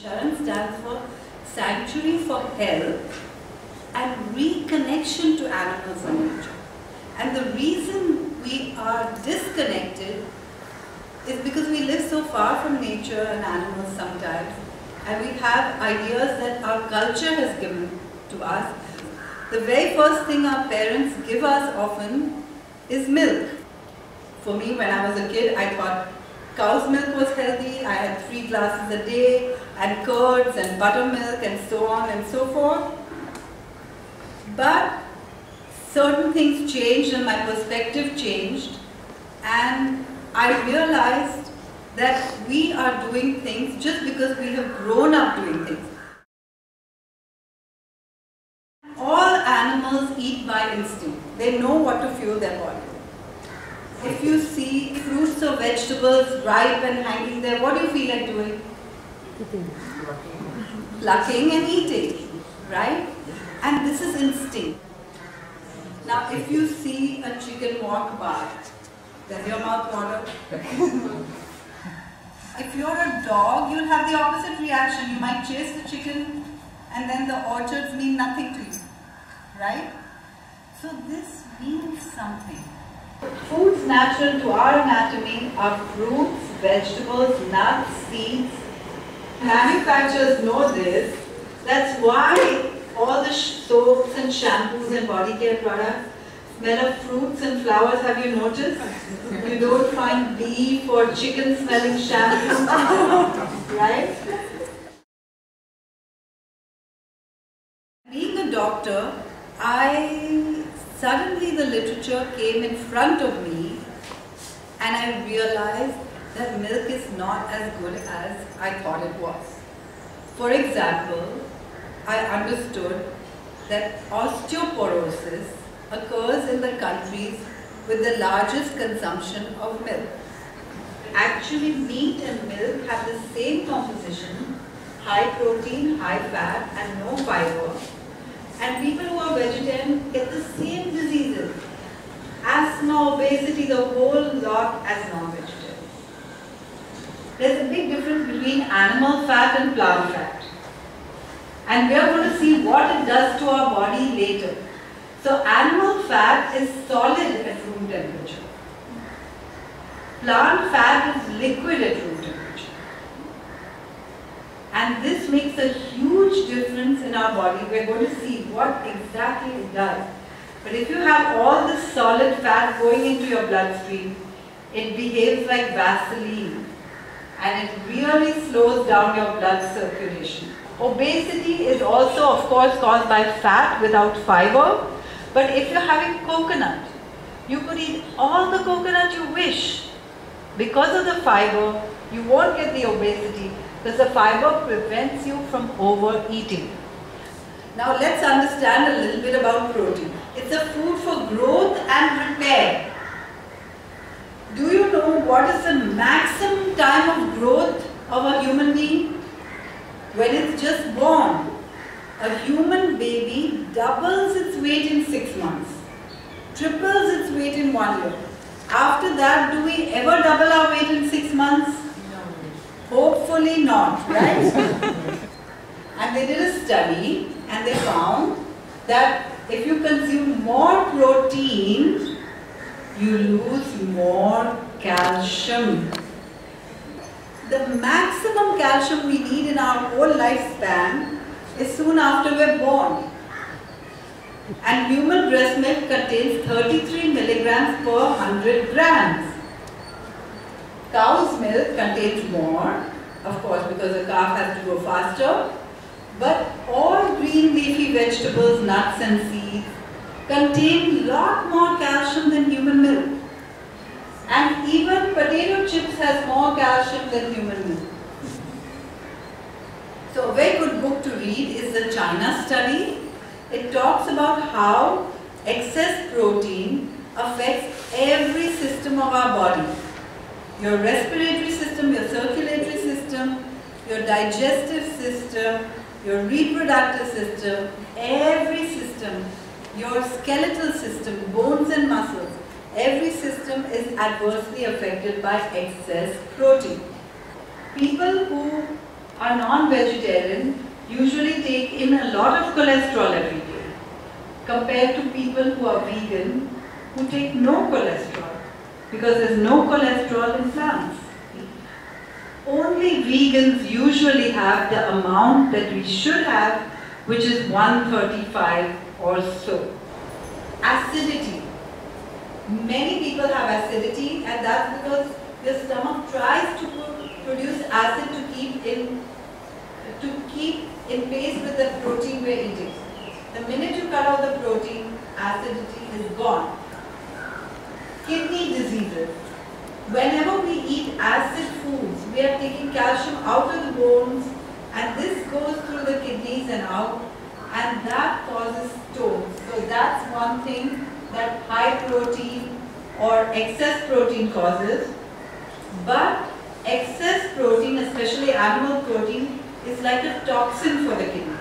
Charan stands for Sanctuary for Health and Reconnection to Animals and Nature. And the reason we are disconnected is because we live so far from nature and animals sometimes, and we have ideas that our culture has given to us. The very first thing our parents give us often is milk. For me, when I was a kid, I thought cow's milk was healthy. I had 3 glasses a day, and curds and buttermilk and so on and so forth. But certain things changed and my perspective changed, and I realized that we are doing things just because we have grown up doing things. All animals eat by instinct. They know what to fuel their body. If you see fruits or vegetables ripe and hanging there, what do you feel like doing? Plucking and eating, right? And this is instinct. Now if you see a chicken walk by, does your mouth water? If you're a dog, you'll have the opposite reaction. You might chase the chicken and then the orchards mean nothing to you, right? So this means something. Foods natural to our anatomy are fruits, vegetables, nuts, seeds. Manufacturers know this. That's why all the soaps and shampoos and body care products smell of fruits and flowers. Have you noticed? You don't find beef or chicken smelling shampoo, right? Being a doctor, suddenly the literature came in front of me and I realized that milk is not as good as I thought it was. For example, I understood that osteoporosis occurs in the countries with the largest consumption of milk. Actually, meat and milk have the same composition, high protein, high fat and no fiber. And people who are vegetarian get the same diseases, asthma, obesity, the whole lot as non-vegetarian. There's a big difference between animal fat and plant fat. And we are going to see what it does to our body later. So animal fat is solid at room temperature. Plant fat is liquid at room temperature. And this makes a huge difference in our body. We're going to see what exactly it does. But if you have all this solid fat going into your bloodstream, it behaves like Vaseline. And it really slows down your blood circulation. Obesity is also, of course, caused by fat without fiber. But if you're having coconut, you could eat all the coconut you wish. Because of the fiber, you won't get the obesity because the fiber prevents you from overeating. Now let's understand a little bit about protein. It's a food for growth and repair. Do you know what is the maximum time of growth of a human being? When it's just born. A human baby doubles its weight in 6 months, triples its weight in 1 year. After that, do we ever double our weight in 6 months? No. Hopefully not, right? And they did a study and they found that if you consume more protein, you lose more calcium. The maximum calcium we need in our whole lifespan is soon after we're born. And human breast milk contains 33 milligrams per 100 grams. Cow's milk contains more, of course, because the calf has to grow faster. But all green leafy vegetables, nuts and seeds contain a lot more calcium than human milk. And even potato chips has more calcium than human milk. So a very good book to read is the China study. It talks about how excess protein affects every system of our body. Your respiratory system, your circulatory system, your digestive system, your reproductive system, every system, your skeletal system, bones and muscles, every system is adversely affected by excess protein. People who a non-vegetarian usually take in a lot of cholesterol every day compared to people who are vegan who take no cholesterol, because there's no cholesterol in plants. Only vegans usually have the amount that we should have, which is 135 or so. Acidity. Many people have acidity, and that's because your stomach tries to produce acid to keep in pace with the protein we're eating. The minute you cut out the protein, acidity is gone. Kidney diseases. Whenever we eat acid foods, we are taking calcium out of the bones, and this goes through the kidneys and out, and that causes stones. So that's one thing that high protein or excess protein causes. But excess protein, especially animal protein, is like a toxin for the kidneys.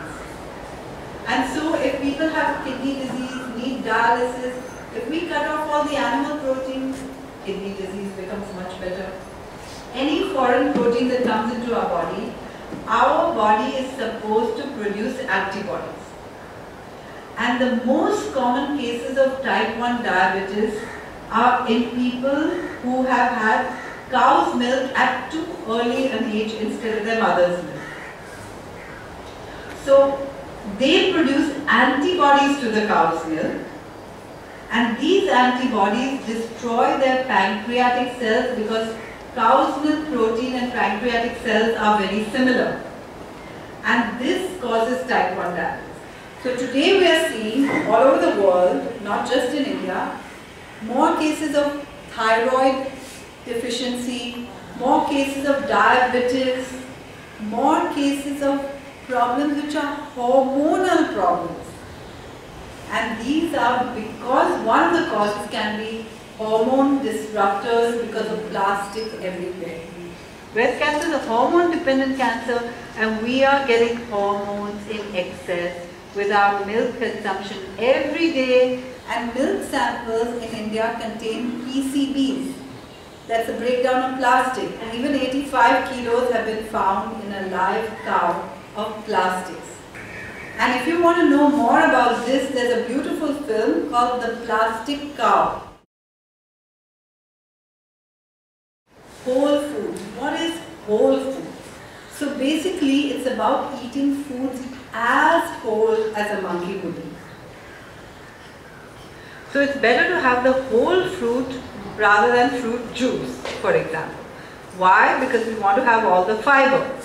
And so if people have kidney disease, need dialysis, if we cut off all the animal protein, kidney disease becomes much better. Any foreign protein that comes into our body is supposed to produce antibodies. And the most common cases of type 1 diabetes are in people who have had cow's milk at too early an age instead of their mother's milk. So they produce antibodies to the cow's milk, and these antibodies destroy their pancreatic cells because cow's milk protein and pancreatic cells are very similar. And this causes type 1 diabetes. So today we are seeing all over the world, not just in India, more cases of thyroid deficiency, more cases of diabetes, more cases of problems which are hormonal problems. And these are because one of the causes can be hormone disruptors because of plastic everywhere. Breast cancer is a hormone dependent cancer, and we are getting hormones in excess with our milk consumption every day, and milk samples in India contain PCBs. That's a breakdown of plastic, and even 85 kilos have been found in a live cow of plastics. And if you want to know more about this, there's a beautiful film called The Plastic Cow. Whole food. What is whole food? So basically it's about eating foods as whole as a monkey would eat. So it's better to have the whole fruit rather than fruit juice, for example. Why? Because we want to have all the fiber.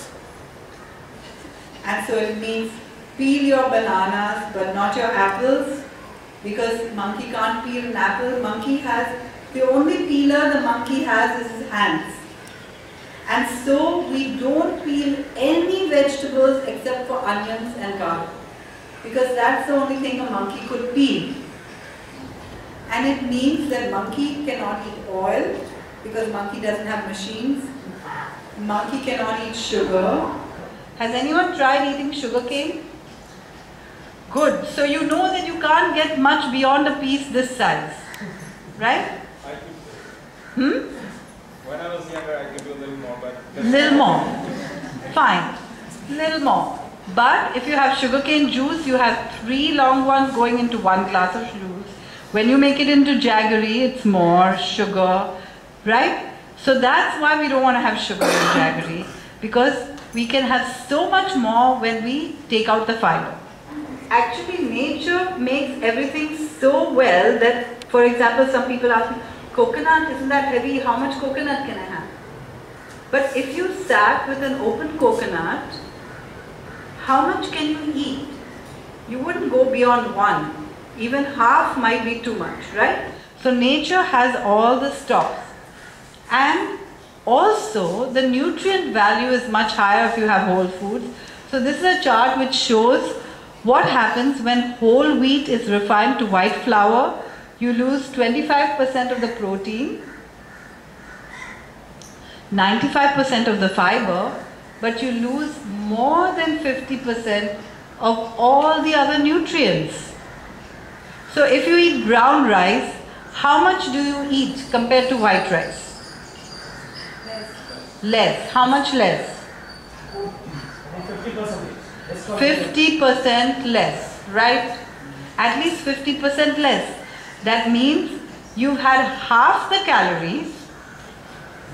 And so it means peel your bananas but not your apples, because monkey can't peel an apple. The only peeler the monkey has is his hands. And so we don't peel any vegetables except for onions and garlic, because that's the only thing a monkey could peel. And it means that monkey cannot eat oil because monkey doesn't have machines. Monkey cannot eat sugar. Has anyone tried eating sugar cane? Good. So you know that you can't get much beyond a piece this size, right? I could. When I was younger, I could do a little more, but... Little more. Fine. Little more. But if you have sugarcane juice, you have 3 long ones going into 1 glass of juice. When you make it into jaggery, it's more sugar, right? So that's why we don't want to have sugar in jaggery, because we can have so much more when we take out the fiber. Actually, nature makes everything so well that, for example, some people ask me, coconut, isn't that heavy? How much coconut can I have? But if you sat with an open coconut, how much can you eat? You wouldn't go beyond 1. Even half might be too much, right? So nature has all the stops. And also the nutrient value is much higher if you have whole foods. So this is a chart which shows what happens when whole wheat is refined to white flour. You lose 25% of the protein, 95% of the fiber, but you lose more than 50% of all the other nutrients. So if you eat brown rice, how much do you eat compared to white rice? Less. How much less? 50% less, right? At least 50% less. That means you've had half the calories,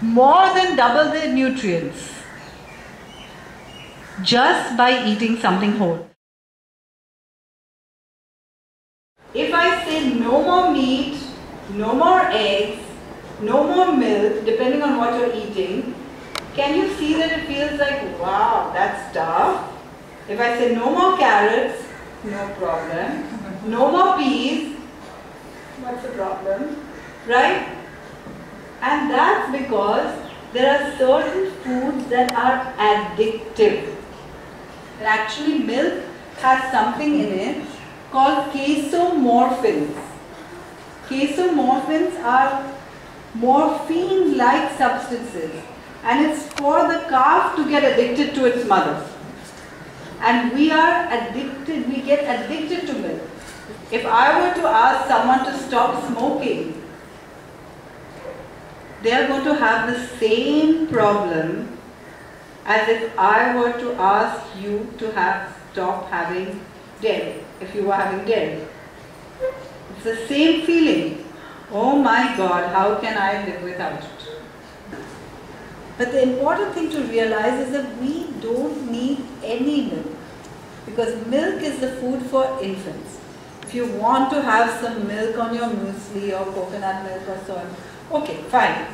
more than double the nutrients, just by eating something whole. If I say no more meat, no more eggs, no more milk, depending on what you're eating, can you see that it feels like, wow, that's tough? If I say no more carrots, no problem. No more peas, what's the problem? Right? And that's because there are certain foods that are addictive. And actually milk has something in it called casomorphins. Casomorphins are morphine-like substances, and it's for the calf to get addicted to its mother. And we are addicted, we get addicted to milk. If I were to ask someone to stop smoking, they are going to have the same problem as if I were to ask you to stop having dairy, if you were having dairy. It's the same feeling. Oh my God, how can I live without it? But the important thing to realize is that we don't need any milk, because milk is the food for infants. If you want to have some milk on your muesli or coconut milk or so on, okay, fine.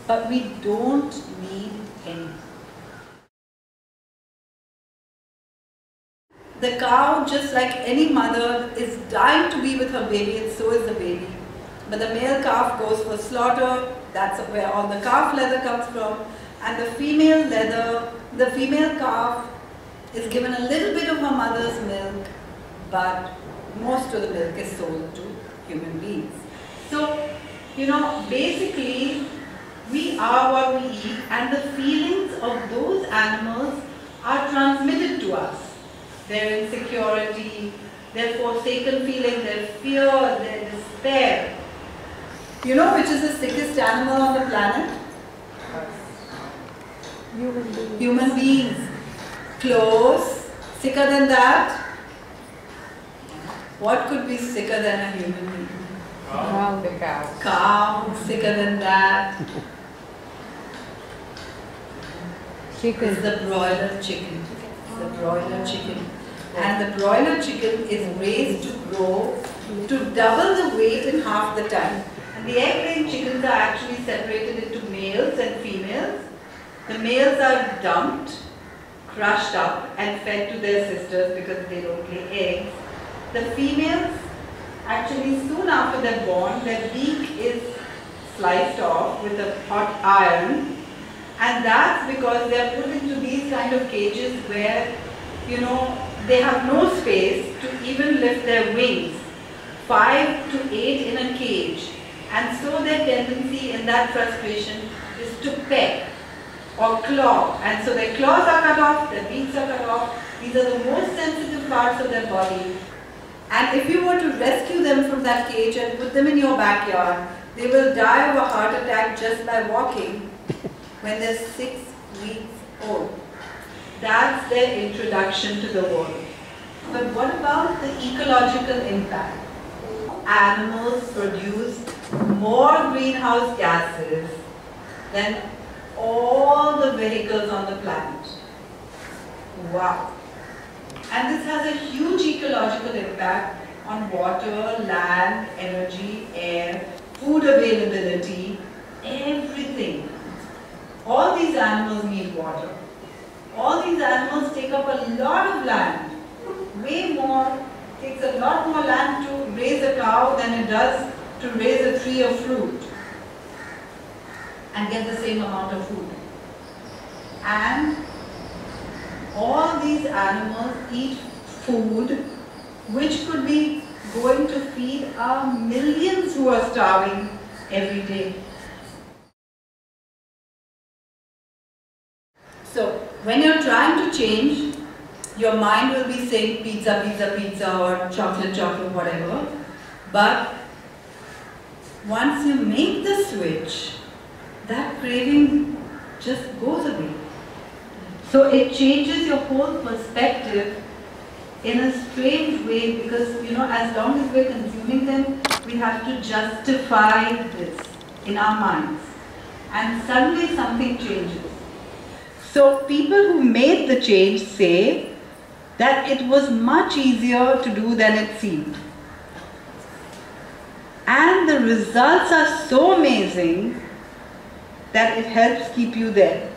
But we don't need any. The cow, just like any mother, is dying to be with her baby, and so is the baby. But the male calf goes for slaughter, that's where all the calf leather comes from. And the female calf is given a little bit of her mother's milk, but most of the milk is sold to human beings. So, basically, we are what we eat, and the feelings of those animals are transmitted to us. Their insecurity, their forsaken feeling, their fear, their despair. You know which is the sickest animal on the planet? Human beings. Human beings. Close. Sicker than that? What could be sicker than a human being? Wow, the cow. Cow. Sicker than that? Chicken. It's the broiler chicken. The broiler chicken. And the broiler chicken is raised to grow to double the weight in half the time. And the egg-laying chickens are actually separated into males and females. The males are dumped, crushed up and fed to their sisters because they don't lay eggs. The females, actually soon after they're born, their beak is sliced off with a hot iron. And that's because they're put into these kind of cages where, they have no space to even lift their wings. 5 to 8 in a cage. And so their tendency in that frustration is to peck or claw. And so their claws are cut off, their beaks are cut off. These are the most sensitive parts of their body. And if you were to rescue them from that cage and put them in your backyard, they will die of a heart attack just by walking when they're 6 weeks old. That's their introduction to the world. But what about the ecological impact? Animals produce more greenhouse gases than all the vehicles on the planet. Wow. And this has a huge ecological impact on water, land, energy, air, food availability, everything. All these animals need water. All these animals take up a lot of land. Way more, takes a lot more land to raise a cow than it does to raise a tree of fruit and get the same amount of food. And all these animals eat food which could be going to feed our millions who are starving every day. So, when you're trying to change, your mind will be saying pizza, pizza, pizza, or chocolate, chocolate, whatever. But once you make the switch, that craving just goes away. So it changes your whole perspective in a strange way, because as long as we're consuming them, we have to justify this in our minds. And suddenly something changes. So people who made the change say that it was much easier to do than it seemed. And the results are so amazing that it helps keep you there.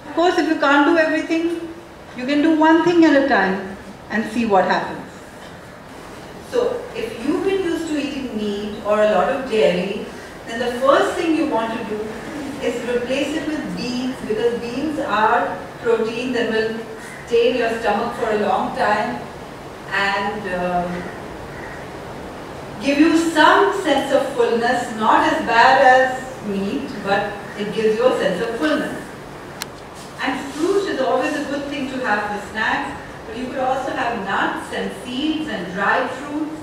Of course, if you can't do everything, you can do one thing at a time and see what happens. So, if you've been used to eating meat or a lot of dairy, then the first thing you want to do is replace it with beans, because beans are protein that will stay in your stomach for a long time and give you some sense of fullness, not as bad as meat, but it gives you a sense of fullness. And fruit is always a good thing to have for snacks, but you could also have nuts and seeds and dried fruits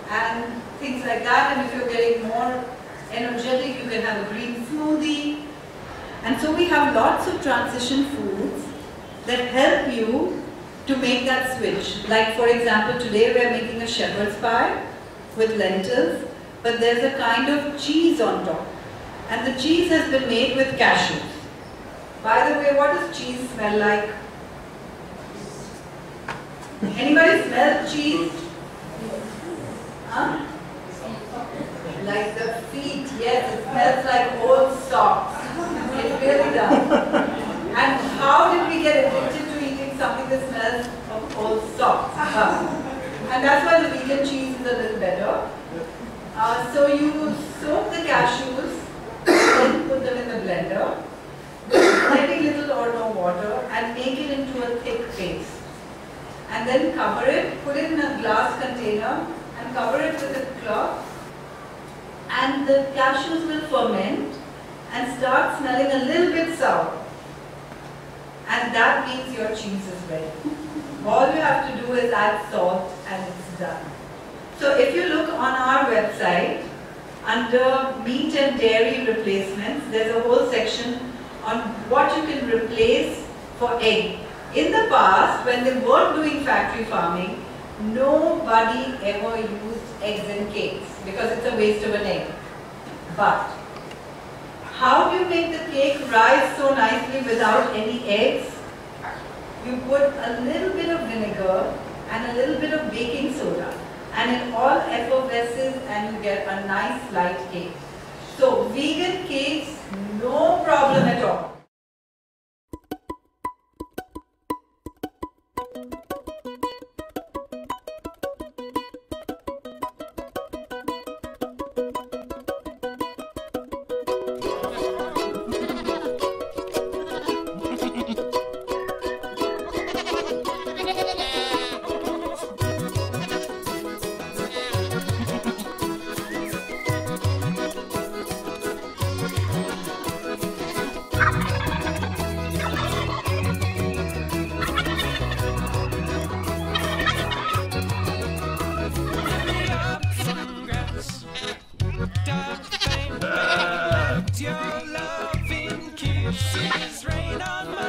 and things like that. And if you're getting more energetic, you can have a green smoothie. And so we have lots of transition foods that help you to make that switch. Like for example, today we are making a shepherd's pie with lentils, but there's a kind of cheese on top. And the cheese has been made with cashews. By the way, what does cheese smell like? Anybody smell cheese? Huh? Like the feet, yes, it smells like old socks. It really does. And how did we get addicted to eating something that smells of old socks? And that's why the vegan cheese is a little better. So you soak the cashews, then put them in the blender, very little or no water, and make it into a thick paste. And then cover it, put it in a glass container, and cover it with a cloth. And the cashews will ferment and start smelling a little bit sour. And that means your cheese is ready. All you have to do is add salt and it's done. So if you look on our website, under meat and dairy replacements, there's a whole section on what you can replace for egg. In the past, when they weren't doing factory farming, nobody ever used eggs in cakes because it's a waste of an egg. But how do you make the cake rise so nicely without any eggs? You put a little bit of vinegar and a little bit of baking soda, and it all effervesces and you get a nice light cake. So vegan cakes, no problem at all. Your loving kisses rain on my